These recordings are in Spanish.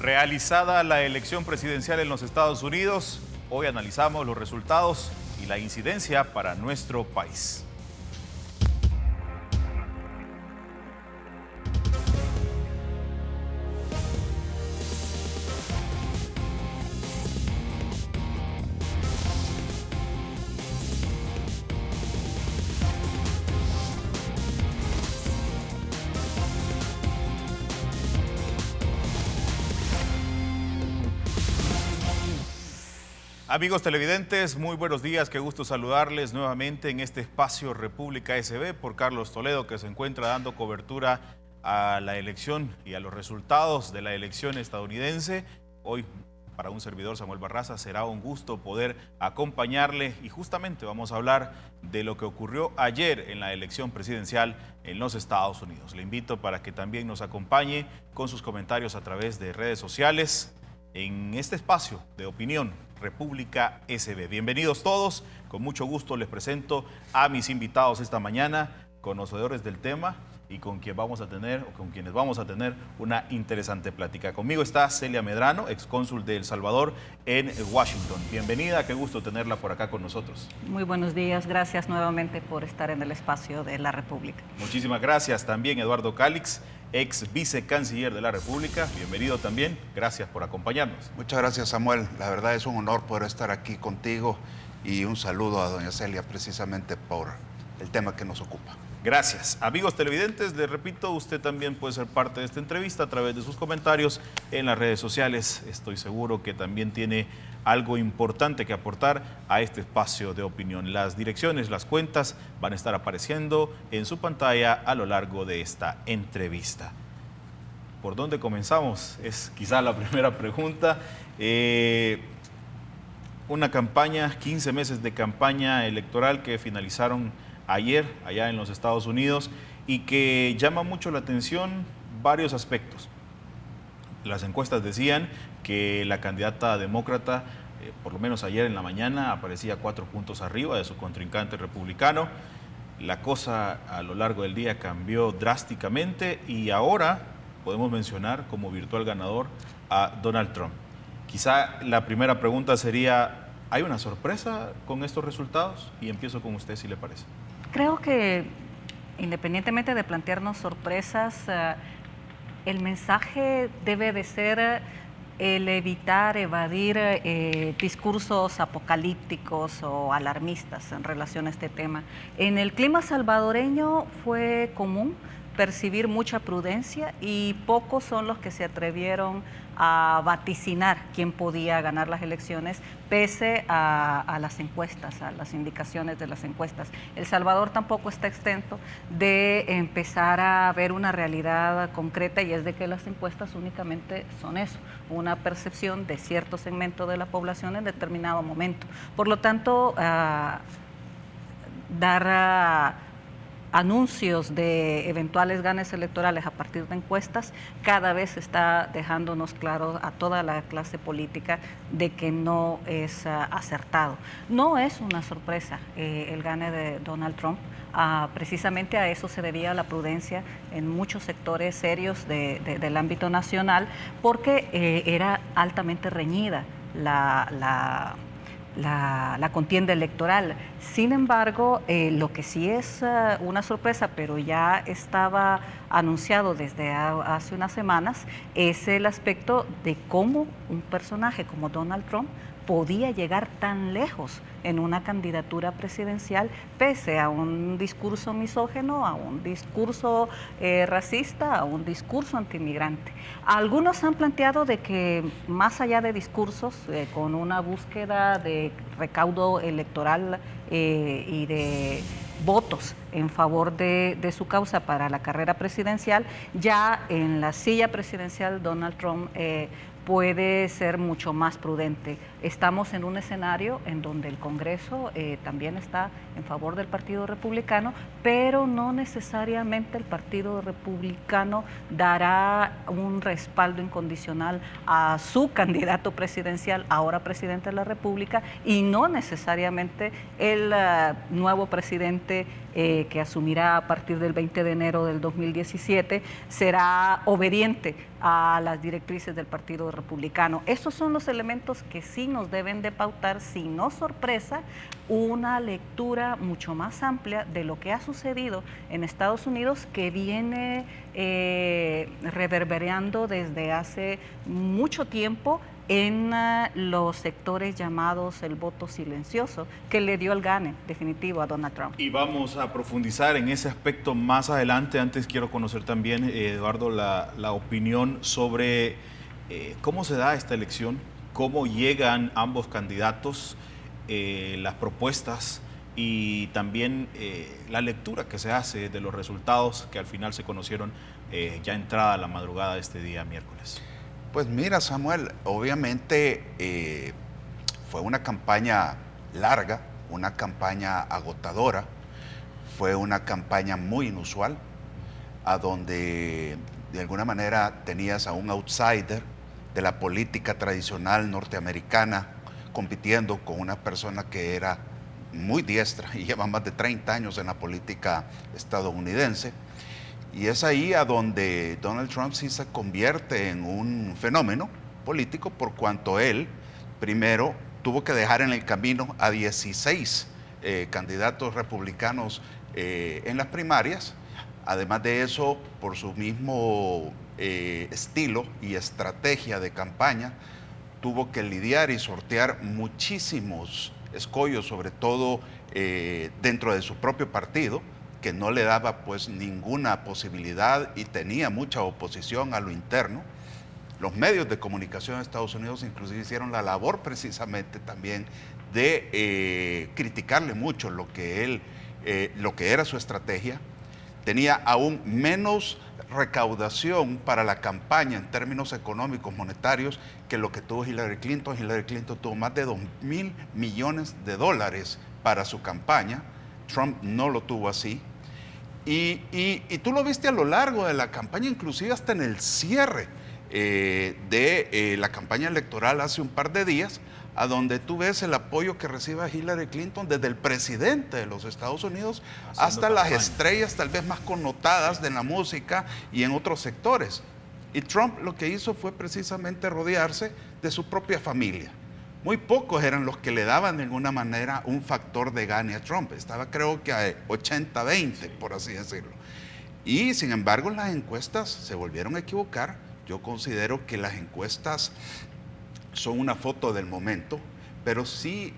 Realizada la elección presidencial en los Estados Unidos, hoy analizamos los resultados y la incidencia para nuestro país. Amigos televidentes, muy buenos días, qué gusto saludarles nuevamente en este espacio República SB por Carlos Toledo, que se encuentra dando cobertura a la elección y a los resultados de la elección estadounidense. Hoy, para un servidor, Samuel Barraza, será un gusto poder acompañarle y justamente vamos a hablar de lo que ocurrió ayer en la elección presidencial en los Estados Unidos. Le invito para que también nos acompañe con sus comentarios a través de redes sociales en este espacio de opinión República SB. Bienvenidos todos, con mucho gusto les presento a mis invitados esta mañana, conocedores del tema y con quienes vamos a tener una interesante plática. Conmigo está Celia Medrano, excónsul de El Salvador en Washington. Bienvenida, qué gusto tenerla por acá con nosotros. Muy buenos días, gracias nuevamente por estar en el espacio de la República. Muchísimas gracias. También Eduardo Calix, ex vicecanciller de la República. Bienvenido también, gracias por acompañarnos. Muchas gracias, Samuel. La verdad es un honor poder estar aquí contigo y un saludo a doña Celia precisamente por el tema que nos ocupa. Gracias. Amigos televidentes, les repito, usted también puede ser parte de esta entrevista a través de sus comentarios en las redes sociales. Estoy seguro que también tiene algo importante que aportar a este espacio de opinión. Las direcciones, las cuentas van a estar apareciendo en su pantalla a lo largo de esta entrevista. ¿Por dónde comenzamos? Es quizá la primera pregunta. Una campaña, 15 meses de campaña electoral que finalizaron ayer, allá en los Estados Unidos, y que llama mucho la atención varios aspectos. Las encuestas decían que la candidata demócrata, por lo menos ayer en la mañana, aparecía 4 puntos arriba de su contrincante republicano. La cosa a lo largo del día cambió drásticamente y ahora podemos mencionar como virtual ganador a Donald Trump. Quizá la primera pregunta sería, ¿hay una sorpresa con estos resultados? Y empiezo con usted, si le parece. Creo que independientemente de plantearnos sorpresas, el mensaje debe de ser el evadir discursos apocalípticos o alarmistas en relación a este tema. En el clima salvadoreño fue común percibir mucha prudencia y pocos son los que se atrevieron a vaticinar quién podía ganar las elecciones pese a las encuestas, a las indicaciones de las encuestas. El Salvador tampoco está exento de empezar a ver una realidad concreta y es de que las encuestas únicamente son eso, una percepción de cierto segmento de la población en determinado momento. Por lo tanto, dar anuncios de eventuales ganes electorales a partir de encuestas cada vez está dejándonos claro a toda la clase política de que no es acertado. No es una sorpresa el gane de Donald Trump. Precisamente a eso se debía la prudencia en muchos sectores serios del ámbito nacional, porque era altamente reñida la contienda electoral. Sin embargo, lo que sí es una sorpresa, pero ya estaba anunciado desde hace unas semanas, es el aspecto de cómo un personaje como Donald Trump podía llegar tan lejos en una candidatura presidencial pese a un discurso misógino, a un discurso racista, a un discurso antimigrante. Algunos han planteado de que más allá de discursos, con una búsqueda de recaudo electoral y de votos en favor de su causa para la carrera presidencial, ya en la silla presidencial Donald Trump puede ser mucho más prudente. Estamos en un escenario en donde el Congreso también está en favor del Partido Republicano, pero no necesariamente el Partido Republicano dará un respaldo incondicional a su candidato presidencial, ahora presidente de la República, y no necesariamente el nuevo presidente que asumirá a partir del 20 de enero del 2017, será obediente a las directrices del Partido Republicano. Estos son los elementos que sí nos deben de pautar, si no sorpresa, una lectura mucho más amplia de lo que ha sucedido en Estados Unidos, que viene reverberando desde hace mucho tiempo en los sectores llamados el voto silencioso, que le dio el gane definitivo a Donald Trump. Y vamos a profundizar en ese aspecto más adelante. Antes quiero conocer también, Eduardo, la opinión sobre cómo se da esta elección, cómo llegan ambos candidatos, las propuestas y también la lectura que se hace de los resultados que al final se conocieron ya entrada la madrugada de este día miércoles. Pues mira, Samuel, obviamente fue una campaña larga, una campaña agotadora, fue una campaña muy inusual, a donde de alguna manera tenías a un outsider de la política tradicional norteamericana compitiendo con una persona que era muy diestra y lleva más de 30 años en la política estadounidense. Y es ahí a donde Donald Trump sí se convierte en un fenómeno político, por cuanto él primero tuvo que dejar en el camino a 16 candidatos republicanos en las primarias. Además de eso, por su mismo estilo y estrategia de campaña, tuvo que lidiar y sortear muchísimos escollos, sobre todo dentro de su propio partido, que no le daba pues ninguna posibilidad y tenía mucha oposición a lo interno. Los medios de comunicación de Estados Unidos inclusive hicieron la labor precisamente también de criticarle mucho lo que era su estrategia. Tenía aún menos recaudación para la campaña en términos económicos, monetarios, que lo que tuvo Hillary Clinton. Hillary Clinton tuvo más de $2.000 millones para su campaña. Trump no lo tuvo así. Y tú lo viste a lo largo de la campaña, inclusive hasta en el cierre de la campaña electoral hace un par de días, a donde tú ves el apoyo que recibe Hillary Clinton desde el presidente de los Estados Unidos hasta las estrellas tal vez más connotadas de la música y en otros sectores. Y Trump lo que hizo fue precisamente rodearse de su propia familia. Muy pocos eran los que le daban de alguna manera un factor de gane a Trump. Estaba creo que a 80-20, por así decirlo. Y sin embargo las encuestas se volvieron a equivocar. Yo considero que las encuestas son una foto del momento, pero sí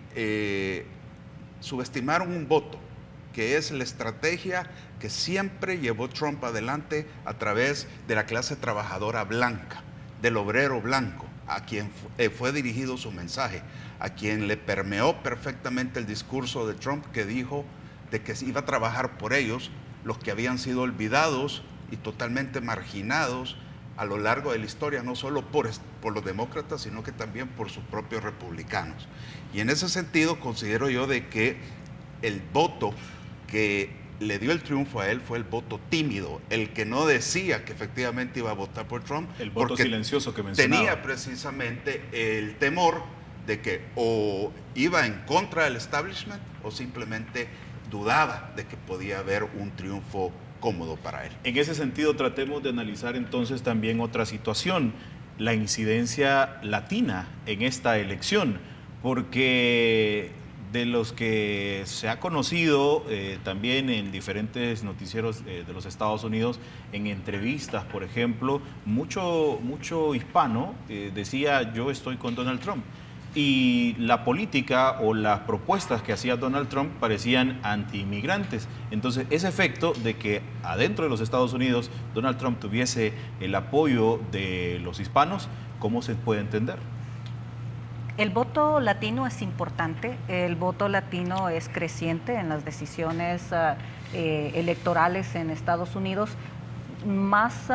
subestimaron un voto, que es la estrategia que siempre llevó Trump adelante a través de la clase trabajadora blanca, del obrero blanco, a quien fue dirigido su mensaje, a quien le permeó perfectamente el discurso de Trump, que dijo de que iba a trabajar por ellos, los que habían sido olvidados y totalmente marginados a lo largo de la historia, no solo por los demócratas, sino que también por sus propios republicanos. Y en ese sentido considero yo de que el voto que le dio el triunfo a él fue el voto tímido, el que no decía que efectivamente iba a votar por Trump. El voto silencioso que mencionaba. Tenía precisamente el temor de que o iba en contra del establishment o simplemente dudaba de que podía haber un triunfo cómodo para él. En ese sentido, tratemos de analizar entonces también otra situación, la incidencia latina en esta elección, porque de los que se ha conocido también en diferentes noticieros de los Estados Unidos, en entrevistas, por ejemplo, mucho hispano decía: yo estoy con Donald Trump. Y la política o las propuestas que hacía Donald Trump parecían anti-inmigrantes. Entonces, ese efecto de que adentro de los Estados Unidos Donald Trump tuviese el apoyo de los hispanos, ¿cómo se puede entender? El voto latino es importante, el voto latino es creciente en las decisiones electorales en Estados Unidos, más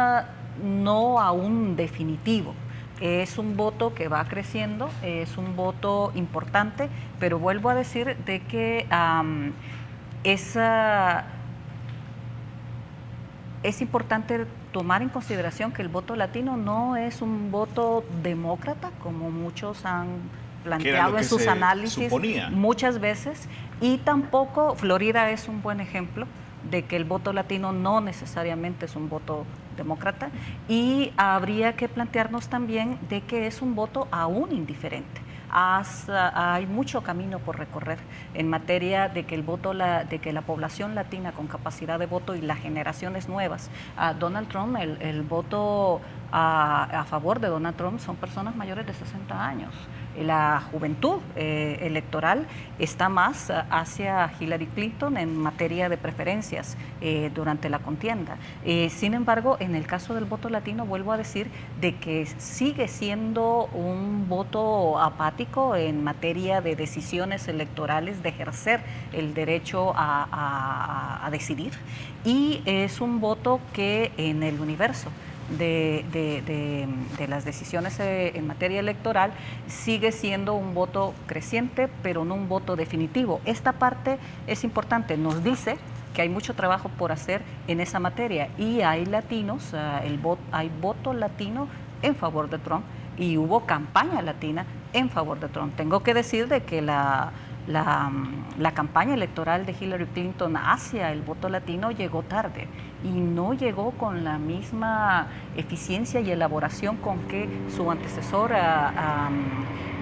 no aún definitivo. Es un voto que va creciendo, es un voto importante, pero vuelvo a decir de que es importante tomar en consideración que el voto latino no es un voto demócrata, como muchos han planteado en sus análisis suponía muchas veces, y tampoco Florida es un buen ejemplo de que el voto latino no necesariamente es un voto demócrata, y habría que plantearnos también de que es un voto aún indiferente. Hay mucho camino por recorrer en materia de que de que la población latina con capacidad de voto y las generaciones nuevas, Donald Trump, el voto a favor de Donald Trump son personas mayores de 60 años. La juventud electoral está más hacia Hillary Clinton en materia de preferencias durante la contienda. Sin embargo, en el caso del voto latino, vuelvo a decir de que sigue siendo un voto apático en materia de decisiones electorales, de ejercer el derecho a decidir, y es un voto que en el universo de las decisiones en materia electoral sigue siendo un voto creciente, pero no un voto definitivo. Esta parte es importante, nos dice que hay mucho trabajo por hacer en esa materia, y hay latinos, hay voto latino en favor de Trump, y hubo campaña latina en favor de Trump. Tengo que decir de que la campaña electoral de Hillary Clinton hacia el voto latino llegó tarde y no llegó con la misma eficiencia y elaboración con que su antecesor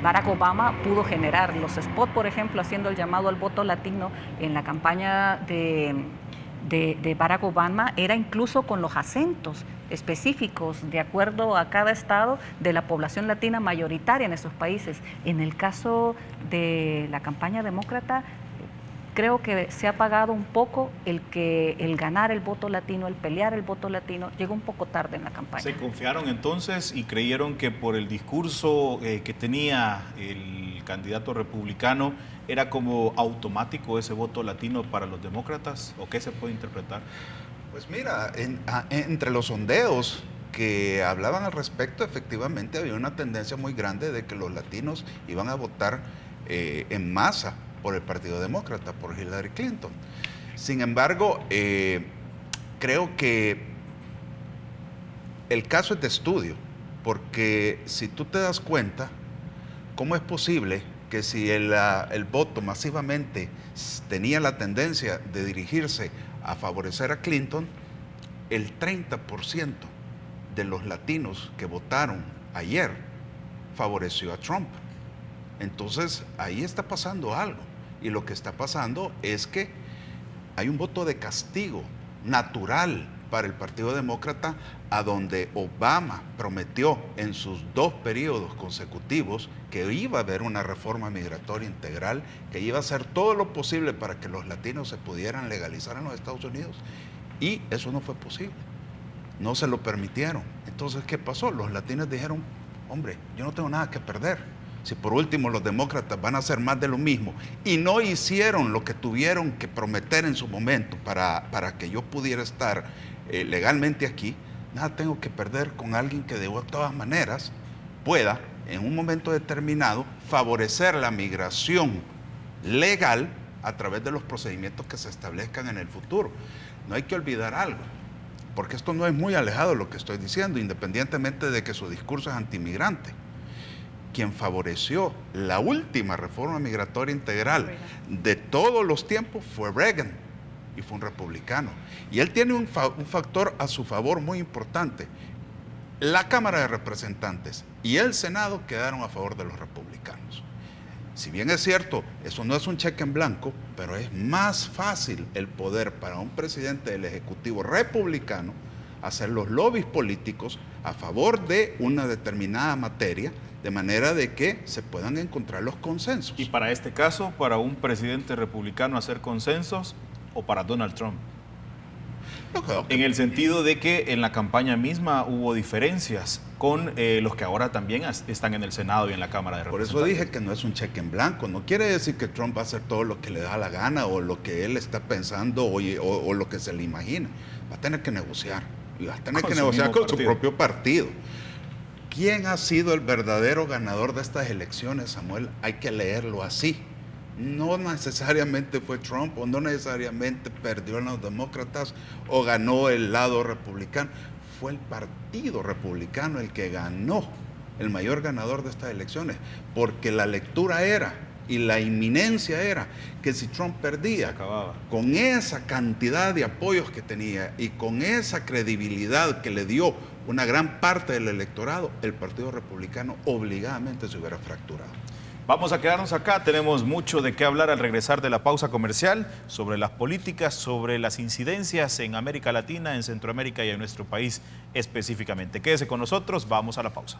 Barack Obama pudo generar. Los spots, por ejemplo, haciendo el llamado al voto latino en la campaña de Barack Obama era incluso con los acentos específicos de acuerdo a cada estado de la población latina mayoritaria en esos países. En el caso de la campaña demócrata, creo que se ha apagado un poco el ganar el voto latino, el pelear el voto latino, llegó un poco tarde en la campaña. ¿Se confiaron entonces y creyeron que por el discurso que tenía el candidato republicano era como automático ese voto latino para los demócratas? ¿O qué se puede interpretar? Pues mira, entre los sondeos que hablaban al respecto, efectivamente había una tendencia muy grande de que los latinos iban a votar en masa por el Partido Demócrata, por Hillary Clinton. Sin embargo, creo que el caso es de estudio, porque si tú te das cuenta, ¿cómo es posible que si el voto masivamente tenía la tendencia de dirigirse a favorecer a Clinton, el 30% de los latinos que votaron ayer favoreció a Trump? Entonces, ahí está pasando algo. Y lo que está pasando es que hay un voto de castigo natural para el Partido Demócrata, a donde Obama prometió en sus 2 periodos consecutivos que iba a haber una reforma migratoria integral, que iba a hacer todo lo posible para que los latinos se pudieran legalizar en los Estados Unidos. Y eso no fue posible. No se lo permitieron. Entonces, ¿qué pasó? Los latinos dijeron, hombre, yo no tengo nada que perder. Si por último los demócratas van a hacer más de lo mismo, y no hicieron lo que tuvieron que prometer en su momento para que yo pudiera estar legalmente aquí, nada tengo que perder con alguien que de todas maneras pueda en un momento determinado favorecer la migración legal a través de los procedimientos que se establezcan en el futuro. No hay que olvidar algo, porque esto no es muy alejado de lo que estoy diciendo, independientemente de que su discurso es antimigrante. Quien favoreció la última reforma migratoria integral de todos los tiempos fue Reagan, y fue un republicano. Y él tiene un factor a su favor muy importante. La Cámara de Representantes y el Senado quedaron a favor de los republicanos. Si bien es cierto, eso no es un cheque en blanco, pero es más fácil el poder para un presidente del Ejecutivo republicano hacer los lobbies políticos a favor de una determinada materia, de manera de que se puedan encontrar los consensos. Y para este caso, para un presidente republicano hacer consensos, o para Donald Trump. En el sentido de que en la campaña misma hubo diferencias con los que ahora también están en el Senado y en la Cámara de Representantes. Por eso dije que no es un cheque en blanco. No quiere decir que Trump va a hacer todo lo que le da la gana o lo que él está pensando o lo que se le imagina. Va a tener que negociar. Y va a tener que negociar con su propio partido. ¿Quién ha sido el verdadero ganador de estas elecciones, Samuel? Hay que leerlo así. No necesariamente fue Trump, o no necesariamente perdió en los demócratas o ganó el lado republicano. Fue el Partido Republicano el que ganó el mayor ganador de estas elecciones, porque la lectura era y la inminencia era que si Trump perdía, con esa cantidad de apoyos que tenía y con esa credibilidad que le dio una gran parte del electorado, el Partido Republicano obligadamente se hubiera fracturado. Vamos a quedarnos acá, tenemos mucho de qué hablar al regresar de la pausa comercial, sobre las políticas, sobre las incidencias en América Latina, en Centroamérica y en nuestro país específicamente. Quédese con nosotros, vamos a la pausa.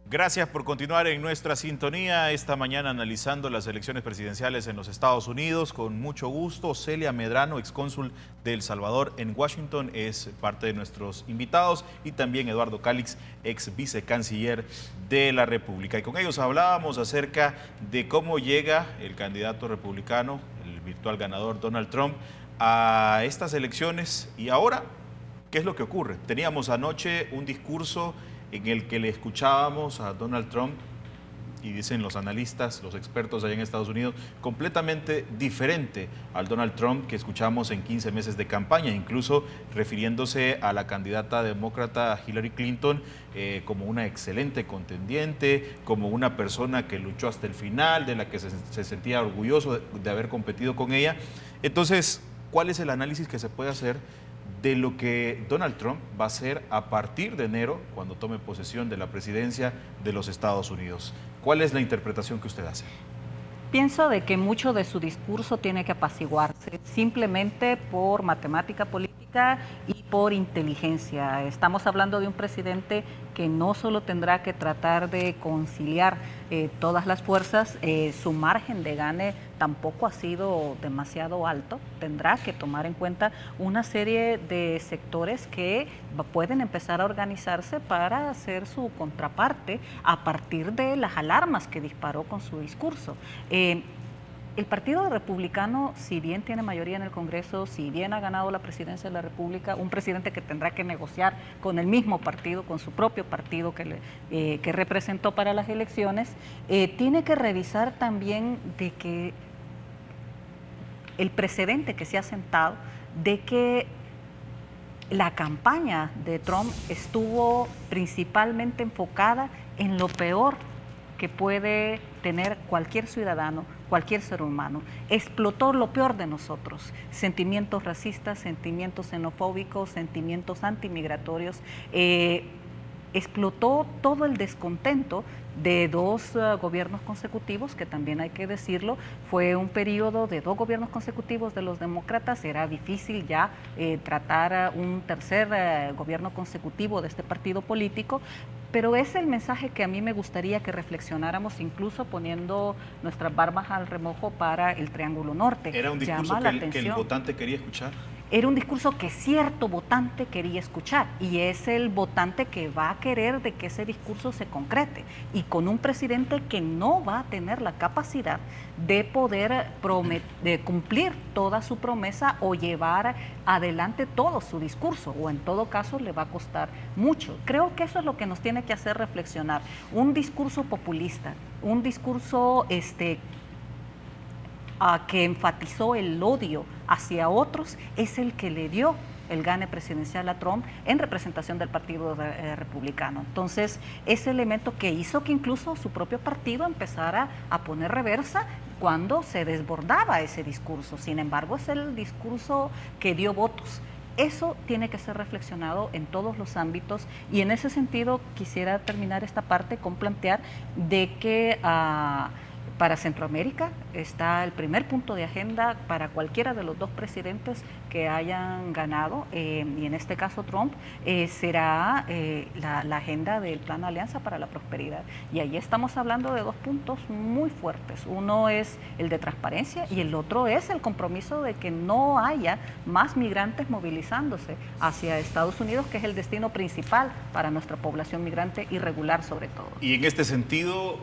Gracias por continuar en nuestra sintonía esta mañana analizando las elecciones presidenciales en los Estados Unidos. Con mucho gusto, Celia Medrano, excónsul de El Salvador en Washington, es parte de nuestros invitados, y también Eduardo Calix, ex vicecanciller de la República. Y con ellos hablábamos acerca de cómo llega el candidato republicano, el virtual ganador Donald Trump, a estas elecciones. Y ahora, ¿qué es lo que ocurre? Teníamos anoche un discurso en el que le escuchábamos a Donald Trump, y dicen los analistas, los expertos allá en Estados Unidos, completamente diferente al Donald Trump que escuchamos en 15 meses de campaña, incluso refiriéndose a la candidata demócrata Hillary Clinton como una excelente contendiente, como una persona que luchó hasta el final, de la que se sentía orgulloso de haber competido con ella. Entonces, ¿cuál es el análisis que se puede hacer de lo que Donald Trump va a hacer a partir de enero, cuando tome posesión de la presidencia de los Estados Unidos? ¿Cuál es la interpretación que usted hace? Pienso de que mucho de su discurso tiene que apaciguarse simplemente por matemática política y por inteligencia. Estamos hablando de un presidente que no solo tendrá que tratar de conciliar todas las fuerzas, su margen de gane tampoco ha sido demasiado alto. Tendrá que tomar en cuenta una serie de sectores que pueden empezar a organizarse para hacer su contraparte a partir de las alarmas que disparó con su discurso. El Partido Republicano, si bien tiene mayoría en el Congreso, si bien ha ganado la presidencia de la República, un presidente que tendrá que negociar con el mismo partido, con su propio partido que representó para las elecciones, tiene que revisar también de que el precedente que se ha sentado, de que la campaña de Trump estuvo principalmente enfocada en lo peor que puede tener cualquier ciudadano, cualquier ser humano. Explotó lo peor de nosotros: sentimientos racistas, sentimientos xenofóbicos, sentimientos antimigratorios. Explotó todo el descontento de dos gobiernos consecutivos, que también hay que decirlo, fue un periodo de 2 gobiernos consecutivos de los demócratas. Era difícil ya tratar un tercer gobierno consecutivo de este partido político, pero es el mensaje que a mí me gustaría que reflexionáramos, incluso poniendo nuestras barbas al remojo para el Triángulo Norte. ¿Era un discurso que el votante quería escuchar? Era un discurso que cierto votante quería escuchar, y es el votante que va a querer de que ese discurso se concrete, y con un presidente que no va a tener la capacidad de poder de cumplir toda su promesa o llevar adelante todo su discurso, o en todo caso le va a costar mucho. Creo que eso es lo que nos tiene que hacer reflexionar. Un discurso populista, un discurso que enfatizó el odio hacia otros, es el que le dio el gane presidencial a Trump en representación del Partido Republicano. Entonces, ese elemento que hizo que incluso su propio partido empezara a poner reversa cuando se desbordaba ese discurso. Sin embargo, es el discurso que dio votos. Eso tiene que ser reflexionado en todos los ámbitos, y en ese sentido quisiera terminar esta parte con plantear de que para Centroamérica está el primer punto de agenda para cualquiera de los 2 presidentes que hayan ganado, y en este caso Trump, será la agenda del Plan Alianza para la Prosperidad. Y ahí estamos hablando de 2 puntos muy fuertes. Uno es el de transparencia y el otro es el compromiso de que no haya más migrantes movilizándose hacia Estados Unidos, que es el destino principal para nuestra población migrante irregular sobre todo. Y en este sentido,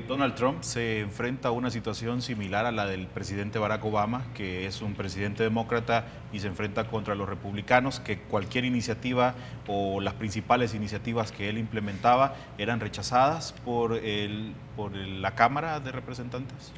Donald Trump se enfrenta a una situación similar a la del presidente Barack Obama, que es un presidente demócrata y se enfrenta contra los republicanos, que cualquier iniciativa o las principales iniciativas que él implementaba eran rechazadas por la Cámara de Representantes.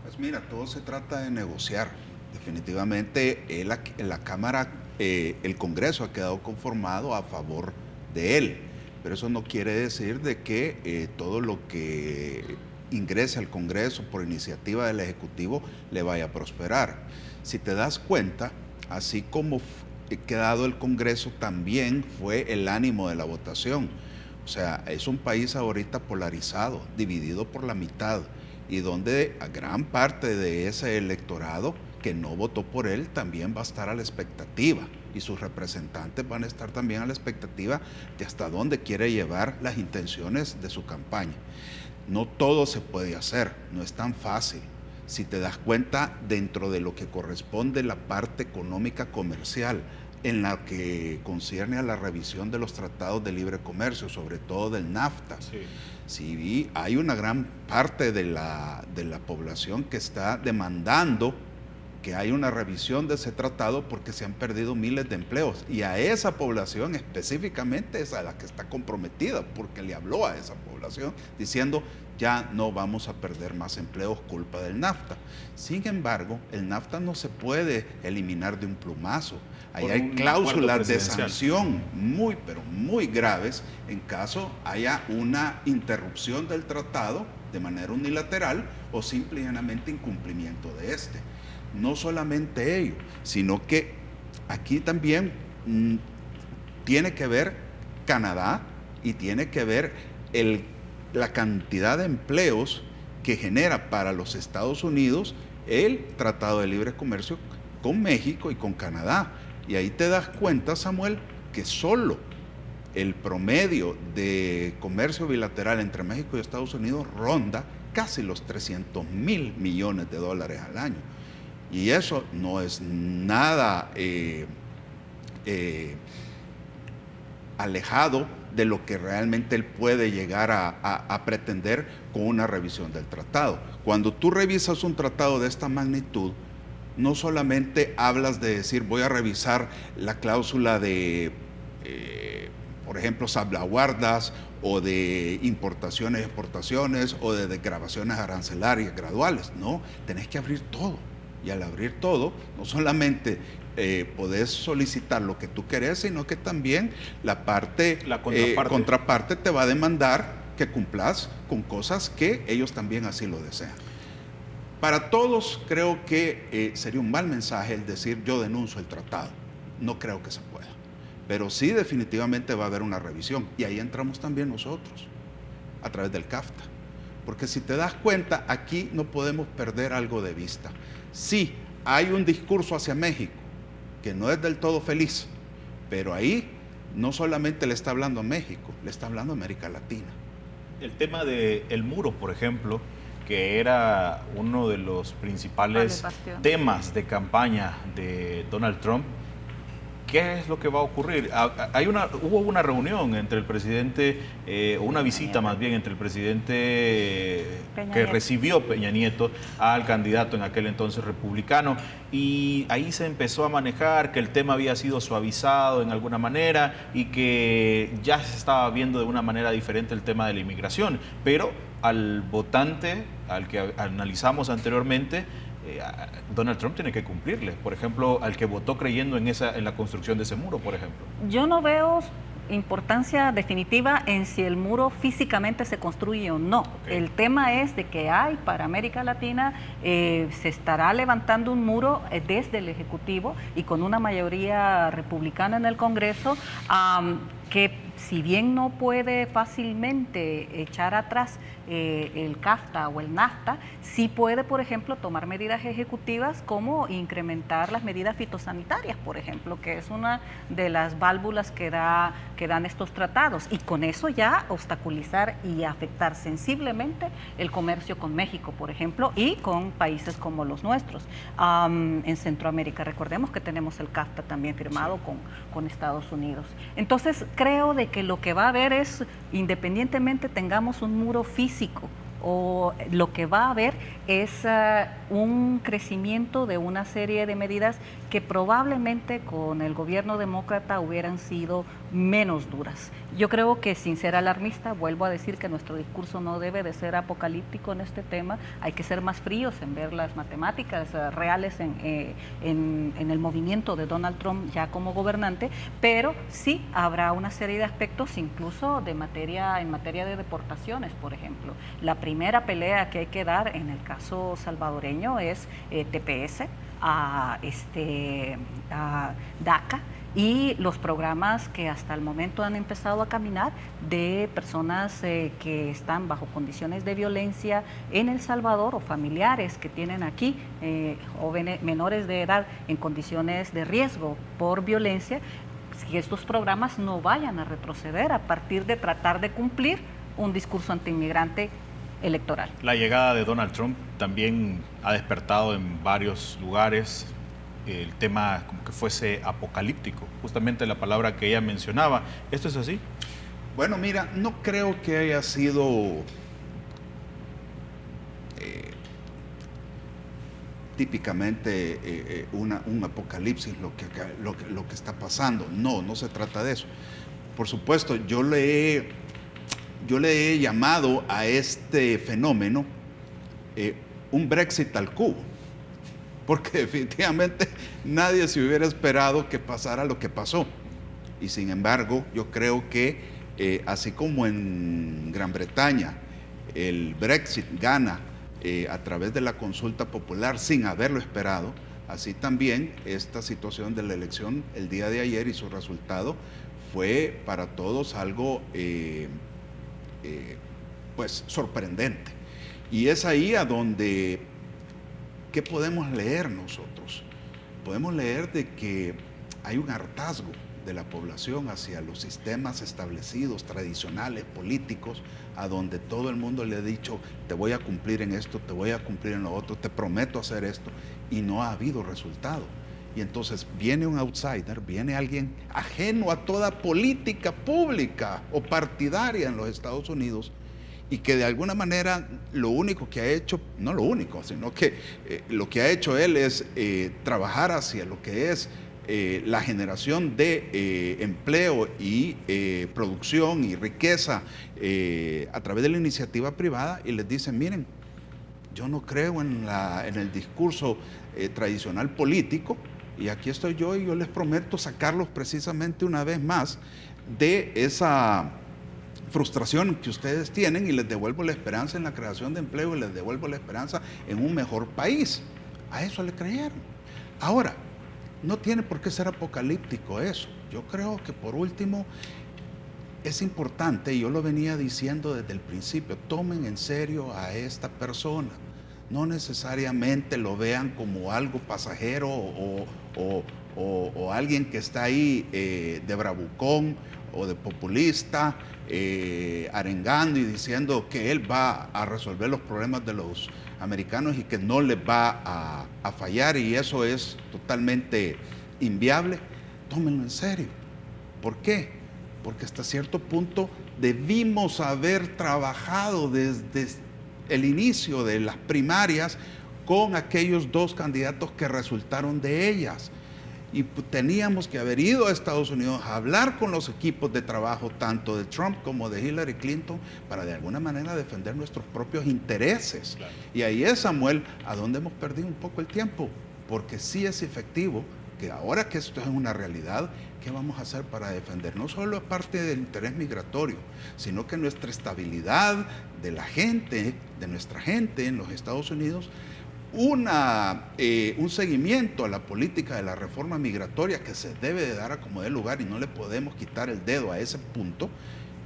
Pues mira, todo se trata de negociar. Definitivamente la Cámara, el Congreso ha quedado conformado a favor de él, pero eso no quiere decir de que todo lo que ingrese al Congreso por iniciativa del Ejecutivo le vaya a prosperar. Si te das cuenta, así como quedado el Congreso, también fue el ánimo de la votación. O sea, es un país ahorita polarizado, dividido por la mitad, y donde a gran parte de ese electorado que no votó por él también va a estar a la expectativa, y sus representantes van a estar también a la expectativa de hasta dónde quiere llevar las intenciones de su campaña. No todo se puede hacer, no es tan fácil. Si te das cuenta, dentro de lo que corresponde la parte económica comercial, en la que concierne a la revisión de los tratados de libre comercio, sobre todo del NAFTA, sí, hay una gran parte de la población que está demandando que hay una revisión de ese tratado porque se han perdido miles de empleos, y a esa población específicamente es a la que está comprometida, porque le habló a esa población diciendo ya no vamos a perder más empleos culpa del NAFTA. Sin embargo, el NAFTA no se puede eliminar de un plumazo. Ahí hay cláusulas de sanción muy, pero muy graves en caso haya una interrupción del tratado de manera unilateral o simple y llanamente incumplimiento de este. No solamente ello, sino que aquí también tiene que ver Canadá y tiene que ver la cantidad de empleos que genera para los Estados Unidos el Tratado de Libre Comercio con México y con Canadá. Y ahí te das cuenta, Samuel, que solo el promedio de comercio bilateral entre México y Estados Unidos ronda casi los 300,000 millones de dólares al año. Y eso no es nada alejado de lo que realmente él puede llegar a pretender con una revisión del tratado. Cuando tú revisas un tratado de esta magnitud, no solamente hablas de decir voy a revisar la cláusula de, por ejemplo, salvaguardas o de importaciones, exportaciones o de desgravaciones arancelarias graduales. No, tenés que abrir todo. Y al abrir todo, no solamente podés solicitar lo que tú querés, sino que también la contraparte te va a demandar que cumplas con cosas que ellos también así lo desean. Para todos creo que sería un mal mensaje el decir yo denuncio el tratado. No creo que se pueda. Pero sí definitivamente va a haber una revisión. Y ahí entramos también nosotros, a través del CAFTA. Porque si te das cuenta, aquí no podemos perder algo de vista. Sí, hay un discurso hacia México que no es del todo feliz, pero ahí no solamente le está hablando a México, le está hablando a América Latina. El tema del muro, por ejemplo, que era uno de los principales temas de campaña de Donald Trump, ¿qué es lo que va a ocurrir? Hubo una reunión entre el presidente, una visita más bien entre el presidente que recibió Peña Nieto al candidato en aquel entonces republicano, y ahí se empezó a manejar que el tema había sido suavizado en alguna manera y que ya se estaba viendo de una manera diferente el tema de la inmigración, pero al votante, al que analizamos anteriormente, Donald Trump tiene que cumplirle. Por ejemplo, al que votó creyendo en la construcción de ese muro, por ejemplo. Yo no veo importancia definitiva en si el muro físicamente se construye o no. Okay. El tema es de que hay para América Latina, se estará levantando un muro desde el Ejecutivo y con una mayoría republicana en el Congreso, que si bien no puede fácilmente echar atrás el CAFTA o el NAFTA, sí puede, por ejemplo, tomar medidas ejecutivas como incrementar las medidas fitosanitarias, por ejemplo, que es una de las válvulas que dan estos tratados, y con eso ya obstaculizar y afectar sensiblemente el comercio con México, por ejemplo, y con países como los nuestros. En Centroamérica, recordemos que tenemos el CAFTA también firmado con Estados Unidos. Entonces, creo de que lo que va a haber es, independientemente tengamos un muro físico o lo que va a haber es un crecimiento de una serie de medidas que probablemente con el gobierno demócrata hubieran sido menos duras. Yo creo que, sin ser alarmista, vuelvo a decir que nuestro discurso no debe de ser apocalíptico en este tema. Hay que ser más fríos en ver las matemáticas reales en el movimiento de Donald Trump ya como gobernante, pero sí habrá una serie de aspectos, incluso en materia de deportaciones, por ejemplo. La primera pelea que hay que dar en el caso salvadoreño es TPS, a DACA, y los programas que hasta el momento han empezado a caminar de personas que están bajo condiciones de violencia en El Salvador, o familiares que tienen aquí jóvenes menores de edad en condiciones de riesgo por violencia, que estos programas no vayan a retroceder a partir de tratar de cumplir un discurso antiinmigrante electoral. La llegada de Donald Trump también ha despertado en varios lugares el tema como que fuese apocalíptico, justamente la palabra que ella mencionaba. ¿Esto es así? Bueno, mira, no creo que haya sido típicamente un apocalipsis lo que está pasando. No se trata de eso. Por supuesto, yo le he llamado a este fenómeno un Brexit al cubo, porque definitivamente nadie se hubiera esperado que pasara lo que pasó. Y sin embargo, yo creo que así como en Gran Bretaña el Brexit gana a través de la consulta popular sin haberlo esperado, así también esta situación de la elección el día de ayer y su resultado fue para todos algo pues sorprendente. Y es ahí a donde, ¿qué podemos leer nosotros? Podemos leer de que hay un hartazgo de la población hacia los sistemas establecidos, tradicionales, políticos, a donde todo el mundo le ha dicho, te voy a cumplir en esto, te voy a cumplir en lo otro, te prometo hacer esto, y no ha habido resultado. Y entonces viene un outsider, viene alguien ajeno a toda política pública o partidaria en los Estados Unidos, y que de alguna manera lo único que ha hecho, no lo único, sino que lo que ha hecho él es trabajar hacia lo que es la generación de empleo y producción y riqueza a través de la iniciativa privada, y les dicen, miren, yo no creo en el discurso tradicional político, y aquí estoy yo y yo les prometo sacarlos precisamente una vez más de esa frustración que ustedes tienen, y les devuelvo la esperanza en la creación de empleo y les devuelvo la esperanza en un mejor país. A eso le creyeron. Ahora, no tiene por qué ser apocalíptico eso. Yo creo que por último es importante, y yo lo venía diciendo desde el principio, tomen en serio a esta persona. No necesariamente lo vean como algo pasajero o alguien que está ahí de bravucón o de populista, arengando y diciendo que él va a resolver los problemas de los americanos y que no les va a fallar, y eso es totalmente inviable. Tómenlo en serio. ¿Por qué? Porque hasta cierto punto debimos haber trabajado desde el inicio de las primarias con aquellos dos candidatos que resultaron de ellas. Y teníamos que haber ido a Estados Unidos a hablar con los equipos de trabajo, tanto de Trump como de Hillary Clinton, para de alguna manera defender nuestros propios intereses. Claro. Y ahí es, Samuel, a donde hemos perdido un poco el tiempo, porque sí es efectivo que ahora que esto es una realidad, ¿qué vamos a hacer para defender no solo parte del interés migratorio, sino que nuestra estabilidad de la gente, de nuestra gente en los Estados Unidos? Un seguimiento a la política de la reforma migratoria que se debe de dar a como dé lugar, y no le podemos quitar el dedo a ese punto,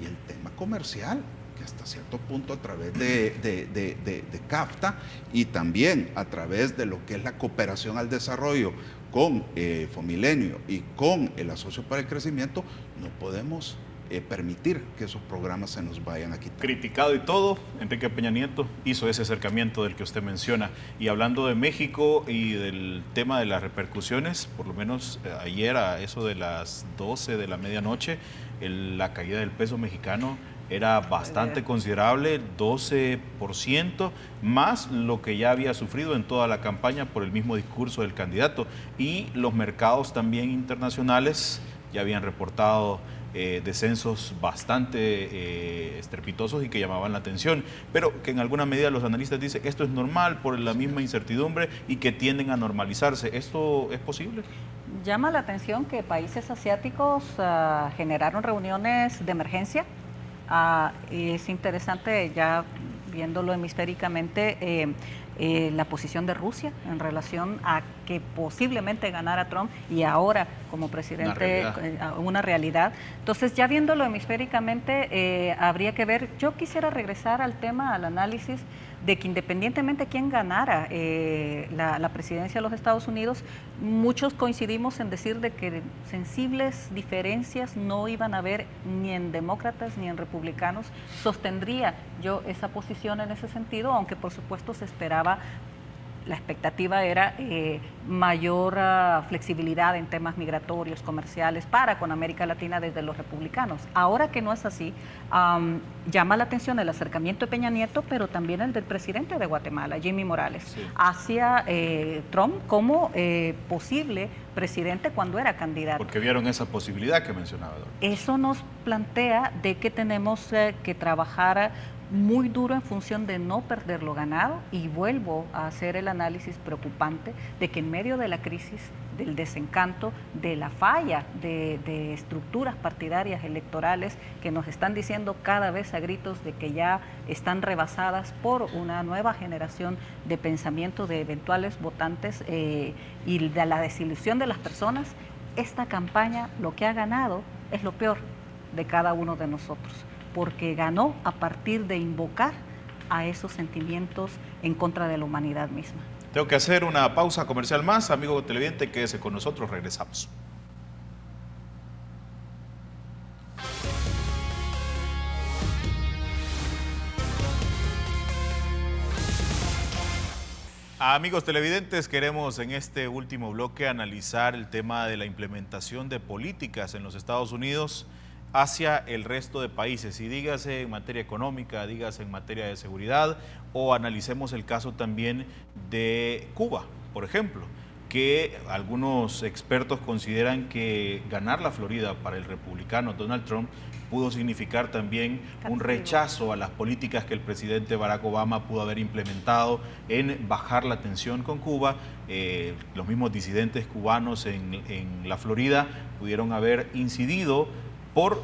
y el tema comercial, que hasta cierto punto a través de CAFTA y también a través de lo que es la cooperación al desarrollo con Fomilenio y con el Asocio para el Crecimiento, no podemos permitir que esos programas se nos vayan a quitar. Criticado y todo, Enrique Peña Nieto hizo ese acercamiento del que usted menciona. Y hablando de México y del tema de las repercusiones, por lo menos ayer a eso de las 12 de la medianoche, la caída del peso mexicano era bastante considerable, 12%, más lo que ya había sufrido en toda la campaña por el mismo discurso del candidato. Y los mercados también internacionales ya habían reportado descensos bastante estrepitosos y que llamaban la atención, pero que en alguna medida los analistas dicen que esto es normal por la misma incertidumbre y que tienden a normalizarse. ¿Esto es posible? Llama la atención que países asiáticos generaron reuniones de emergencia. Es interesante, ya viéndolo hemisféricamente, la posición de Rusia en relación a que posiblemente ganara Trump y ahora como presidente una realidad. Entonces, ya viéndolo hemisféricamente, habría que ver, yo quisiera regresar al tema, al análisis de que independientemente de quién ganara la presidencia de los Estados Unidos, muchos coincidimos en decir de que sensibles diferencias no iban a haber ni en demócratas ni en republicanos. Sostendría yo esa posición en ese sentido, aunque por supuesto se esperaba, la expectativa era mayor flexibilidad en temas migratorios, comerciales, para con América Latina desde los republicanos. Ahora que no es así, llama la atención el acercamiento de Peña Nieto, pero también el del presidente de Guatemala, Jimmy Morales, sí, hacia Trump como posible presidente cuando era candidato. Porque vieron esa posibilidad que mencionaba, Eduardo. Eso nos plantea de que tenemos que trabajar muy duro en función de no perder lo ganado, y vuelvo a hacer el análisis preocupante de que en medio de la crisis, del desencanto, de la falla de estructuras partidarias electorales que nos están diciendo cada vez a gritos de que ya están rebasadas por una nueva generación de pensamiento de eventuales votantes y de la desilusión de las personas, esta campaña lo que ha ganado es lo peor de cada uno de nosotros, porque ganó a partir de invocar a esos sentimientos en contra de la humanidad misma. Tengo que hacer una pausa comercial más. Amigo televidente, quédese con nosotros, regresamos. Amigos televidentes, queremos en este último bloque analizar el tema de la implementación de políticas en los Estados Unidos hacia el resto de países, y dígase en materia económica, dígase en materia de seguridad, o analicemos el caso también de Cuba, por ejemplo, que algunos expertos consideran que ganar la Florida para el republicano Donald Trump pudo significar también un rechazo a las políticas que el presidente Barack Obama pudo haber implementado en bajar la tensión con Cuba. Los mismos disidentes cubanos en la Florida pudieron haber incidido por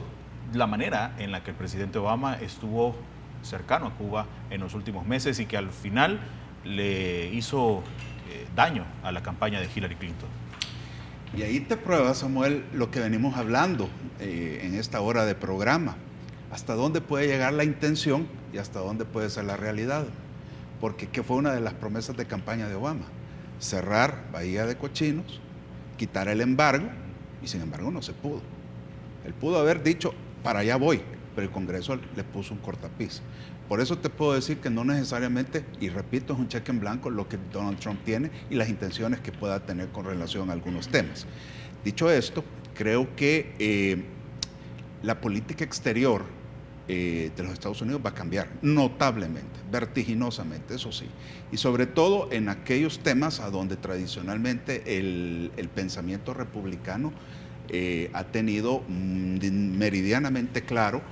la manera en la que el presidente Obama estuvo cercano a Cuba en los últimos meses y que al final le hizo daño a la campaña de Hillary Clinton. Y ahí te prueba, Samuel, lo que venimos hablando en esta hora de programa. Hasta dónde puede llegar la intención y hasta dónde puede ser la realidad. Porque ¿qué fue una de las promesas de campaña de Obama? Cerrar Bahía de Cochinos, quitar el embargo, y sin embargo no se pudo. Él pudo haber dicho, para allá voy, pero el Congreso le puso un cortapié. Por eso te puedo decir que no necesariamente, y repito, es un cheque en blanco lo que Donald Trump tiene y las intenciones que pueda tener con relación a algunos temas. Dicho esto, creo que la política exterior de los Estados Unidos va a cambiar notablemente, vertiginosamente, eso sí. Y sobre todo en aquellos temas a donde tradicionalmente el pensamiento republicano ha tenido meridianamente claro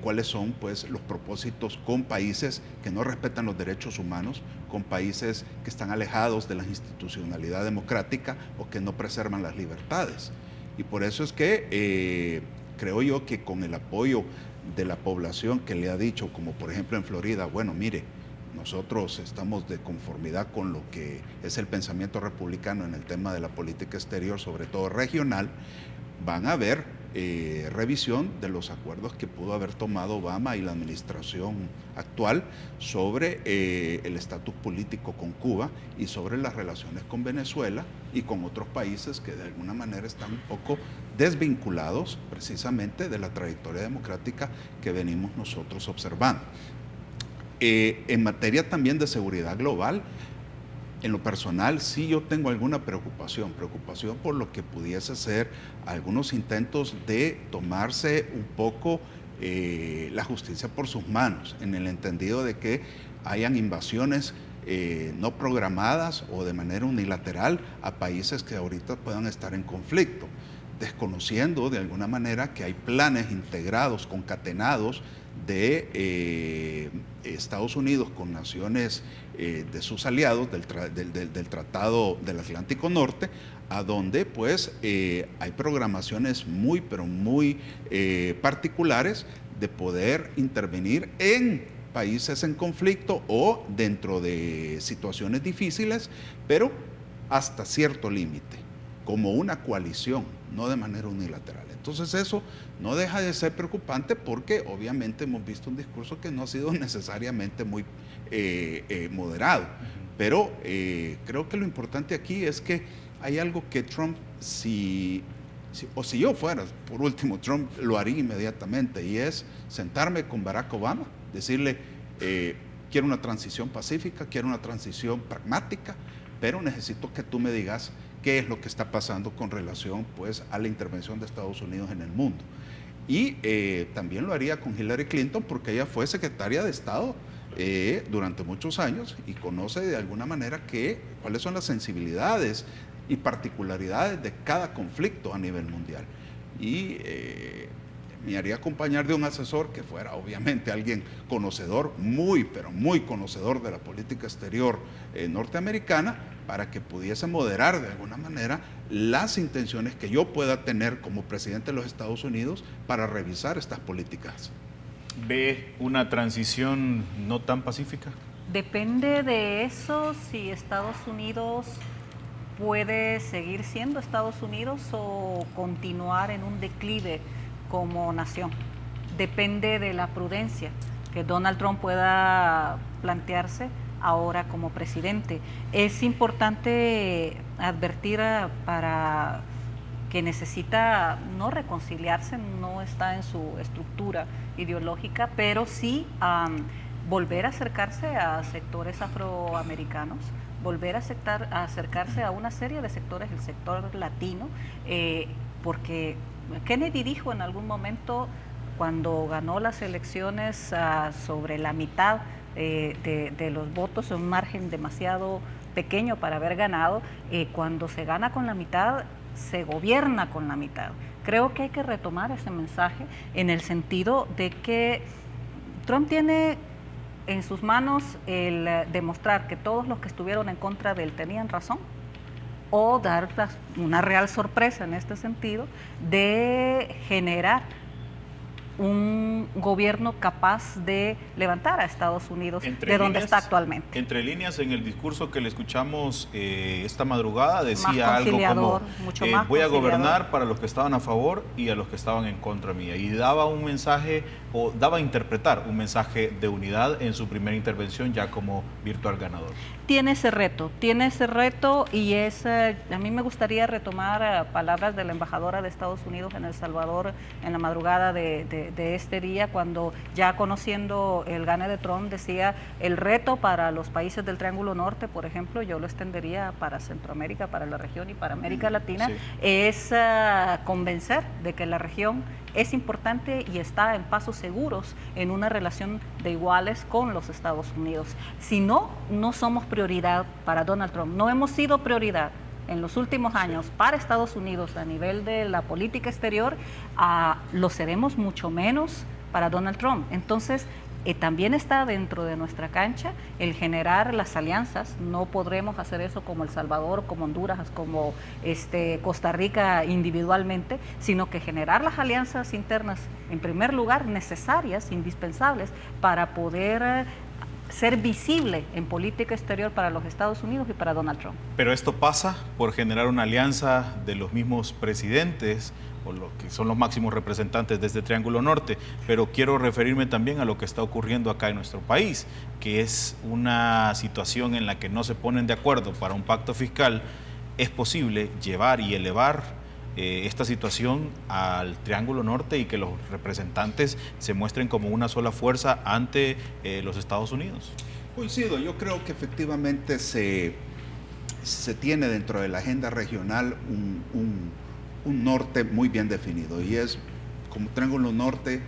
cuáles son pues los propósitos con países que no respetan los derechos humanos, con países que están alejados de la institucionalidad democrática o que no preservan las libertades. Y por eso es que creo yo que con el apoyo de la población que le ha dicho, como por ejemplo en Florida, bueno, mire, nosotros estamos de conformidad con lo que es el pensamiento republicano en el tema de la política exterior, sobre todo regional, van a haber revisión de los acuerdos que pudo haber tomado Obama y la administración actual sobre el estatus político con Cuba y sobre las relaciones con Venezuela y con otros países que de alguna manera están un poco desvinculados precisamente de la trayectoria democrática que venimos nosotros observando. En materia también de seguridad global, en lo personal sí yo tengo alguna preocupación por lo que pudiese ser algunos intentos de tomarse un poco la justicia por sus manos, en el entendido de que hayan invasiones no programadas o de manera unilateral a países que ahorita puedan estar en conflicto, desconociendo de alguna manera que hay planes integrados, concatenados de Estados Unidos con naciones de sus aliados del Tratado del Atlántico Norte, a donde pues hay programaciones muy, pero muy particulares de poder intervenir en países en conflicto o dentro de situaciones difíciles, pero hasta cierto límite, como una coalición, no de manera unilateral. Entonces eso no deja de ser preocupante porque obviamente hemos visto un discurso que no ha sido necesariamente muy moderado, pero creo que lo importante aquí es que hay algo que Trump, si yo fuera, por último, Trump lo haría inmediatamente, y es sentarme con Barack Obama, decirle, quiero una transición pacífica, quiero una transición pragmática, pero necesito que tú me digas qué es lo que está pasando con relación pues, a la intervención de Estados Unidos en el mundo. Y también lo haría con Hillary Clinton, porque ella fue secretaria de Estado durante muchos años y conoce de alguna manera cuáles son las sensibilidades y particularidades de cada conflicto a nivel mundial. Y me haría acompañar de un asesor que fuera obviamente alguien conocedor, pero muy conocedor de la política exterior norteamericana, para que pudiese moderar de alguna manera las intenciones que yo pueda tener como presidente de los Estados Unidos para revisar estas políticas. ¿Ve una transición no tan pacífica? Depende de eso, si Estados Unidos puede seguir siendo Estados Unidos o continuar en un declive como nación. Depende de la prudencia que Donald Trump pueda plantearse ahora como presidente. Es importante advertir para que necesita no reconciliarse, no está en su estructura ideológica, pero sí volver a acercarse a sectores afroamericanos, volver a acercarse a una serie de sectores, el sector latino, porque Kennedy dijo en algún momento, cuando ganó las elecciones, sobre la mitad de los votos, un margen demasiado pequeño para haber ganado. Cuando se gana con la mitad, se gobierna con la mitad. Creo que hay que retomar ese mensaje en el sentido de que Trump tiene en sus manos el demostrar que todos los que estuvieron en contra de él tenían razón, o dar una real sorpresa en este sentido de generar un gobierno capaz de levantar a Estados Unidos de donde está actualmente. Entre líneas, en el discurso que le escuchamos esta madrugada, decía algo como, voy a gobernar para los que estaban a favor y a los que estaban en contra mía. Y daba un mensaje, o daba a interpretar un mensaje de unidad en su primera intervención ya como virtual ganador. Tiene ese reto y a mí me gustaría retomar palabras de la embajadora de Estados Unidos en El Salvador en la madrugada de este día, cuando ya conociendo el gane de Trump decía, el reto para los países del Triángulo Norte, por ejemplo, yo lo extendería para Centroamérica, para la región y para América Latina, sí, es convencer de que la región es importante y está en pasos seguros en una relación de iguales con los Estados Unidos. Si no, no somos prioridad para Donald Trump. No hemos sido prioridad en los últimos años para Estados Unidos a nivel de la política exterior, lo seremos mucho menos para Donald Trump. Entonces, también está dentro de nuestra cancha el generar las alianzas. No podremos hacer eso como El Salvador, como Honduras, como Costa Rica individualmente, sino que generar las alianzas internas, en primer lugar, necesarias, indispensables, para poder ser visible en política exterior para los Estados Unidos y para Donald Trump. Pero esto pasa por generar una alianza de los mismos presidentes o los que son los máximos representantes de este Triángulo Norte, pero quiero referirme también a lo que está ocurriendo acá en nuestro país, que es una situación en la que no se ponen de acuerdo para un pacto fiscal. Es posible llevar y elevar esta situación al Triángulo Norte y que los representantes se muestren como una sola fuerza ante los Estados Unidos. Coincido, yo creo que efectivamente se tiene dentro de la agenda regional un norte muy bien definido, y es como Triángulo Norte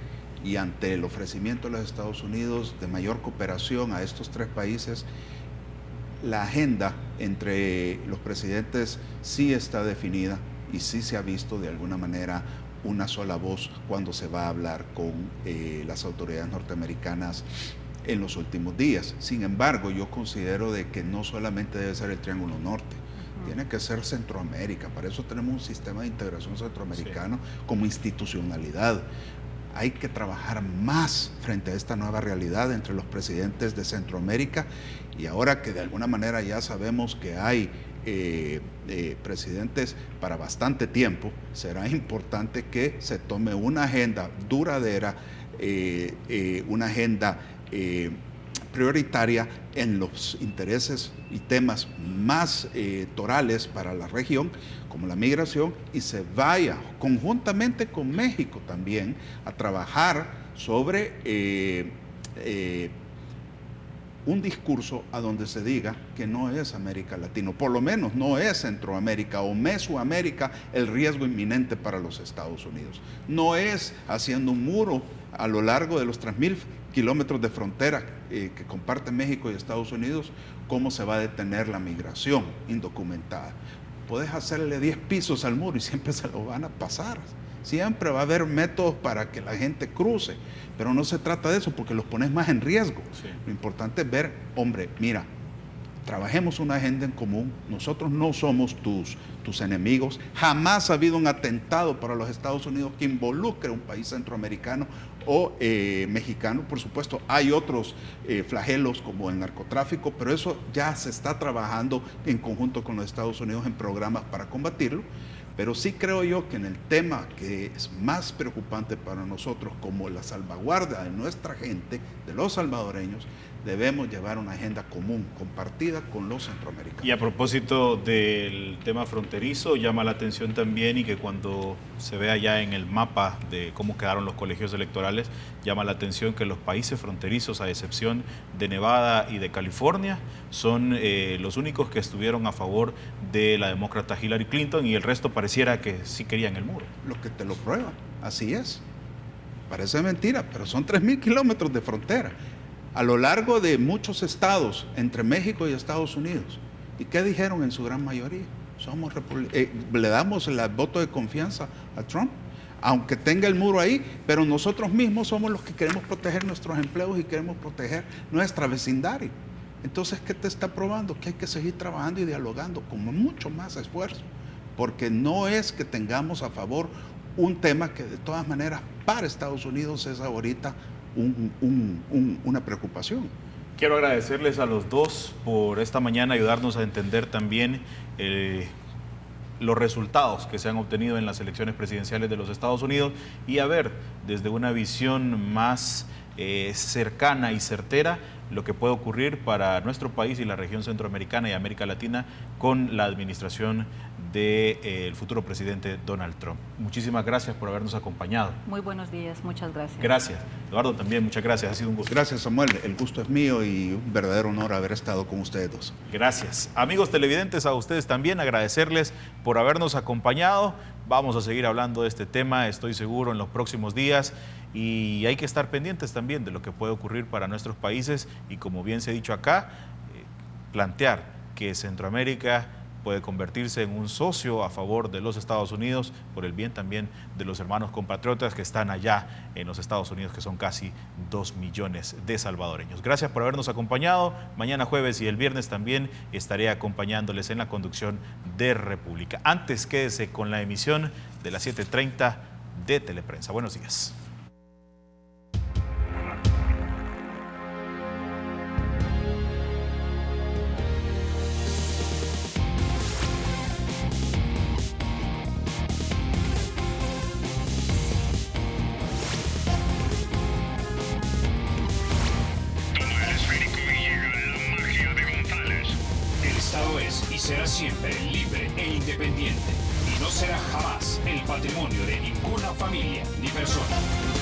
y ante el ofrecimiento de los Estados Unidos de mayor cooperación a estos tres países, la agenda entre los presidentes sí está definida y sí se ha visto de alguna manera una sola voz cuando se va a hablar con las autoridades norteamericanas en los últimos días. Sin embargo, yo considero de que no solamente debe ser el Triángulo Norte, tiene que ser Centroamérica. Para eso tenemos un sistema de integración centroamericano como institucionalidad. Hay que trabajar más frente a esta nueva realidad entre los presidentes de Centroamérica, y ahora que de alguna manera ya sabemos que hay presidentes para bastante tiempo, será importante que se tome una agenda duradera, una agenda prioritaria en los intereses y temas más torales para la región, como la migración, y se vaya conjuntamente con México también a trabajar sobre un discurso a donde se diga que no es América Latina, por lo menos no es Centroamérica o Mesoamérica el riesgo inminente para los Estados Unidos. No es haciendo un muro a lo largo de los 3.000 kilómetros de frontera que comparten México y Estados Unidos, cómo se va a detener la migración indocumentada. Puedes hacerle 10 pisos al muro y siempre se lo van a pasar. Siempre va a haber métodos para que la gente cruce, pero no se trata de eso porque los pones más en riesgo. Sí. Lo importante es ver, hombre, mira, trabajemos una agenda en común, nosotros no somos tus enemigos, jamás ha habido un atentado para los Estados Unidos que involucre a un país centroamericano o mexicano. Por supuesto, hay otros flagelos como el narcotráfico, pero eso ya se está trabajando en conjunto con los Estados Unidos en programas para combatirlo. Pero sí creo yo que en el tema que es más preocupante para nosotros, como la salvaguarda de nuestra gente, de los salvadoreños, debemos llevar una agenda común, compartida con los centroamericanos. Y a propósito del tema fronterizo, llama la atención también, y que cuando se vea ya en el mapa de cómo quedaron los colegios electorales, llama la atención que los países fronterizos, a excepción de Nevada y de California, son los únicos que estuvieron a favor de la demócrata Hillary Clinton, y el resto pareciera que sí querían el muro. Lo que te lo prueban, así es. Parece mentira, pero son 3.000 kilómetros de frontera a lo largo de muchos estados entre México y Estados Unidos. ¿Y qué dijeron en su gran mayoría? Le damos el voto de confianza a Trump, aunque tenga el muro ahí, pero nosotros mismos somos los que queremos proteger nuestros empleos y queremos proteger nuestra vecindario. Entonces, ¿qué te está probando? Que hay que seguir trabajando y dialogando con mucho más esfuerzo, porque no es que tengamos a favor un tema que de todas maneras para Estados Unidos es ahorita una preocupación. Quiero agradecerles a los dos por esta mañana ayudarnos a entender también los resultados que se han obtenido en las elecciones presidenciales de los Estados Unidos, y a ver desde una visión más cercana y certera lo que puede ocurrir para nuestro país y la región centroamericana y América Latina con la administración del futuro presidente Donald Trump. Muchísimas gracias por habernos acompañado. Muy buenos días, muchas gracias. Gracias. Eduardo, también muchas gracias, ha sido un gusto. Gracias, Samuel, el gusto es mío y un verdadero honor haber estado con ustedes dos. Gracias. Amigos televidentes, a ustedes también agradecerles por habernos acompañado. Vamos a seguir hablando de este tema, estoy seguro, en los próximos días, y hay que estar pendientes también de lo que puede ocurrir para nuestros países, y como bien se ha dicho acá, plantear que Centroamérica puede convertirse en un socio a favor de los Estados Unidos, por el bien también de los hermanos compatriotas que están allá en los Estados Unidos, que son casi 2 millones de salvadoreños. Gracias por habernos acompañado. Mañana jueves y el viernes también estaré acompañándoles en la conducción de República. Antes, quédese con la emisión de las 7:30 de Teleprensa. Buenos días. Será siempre libre e independiente y no será jamás el patrimonio de ninguna familia ni persona.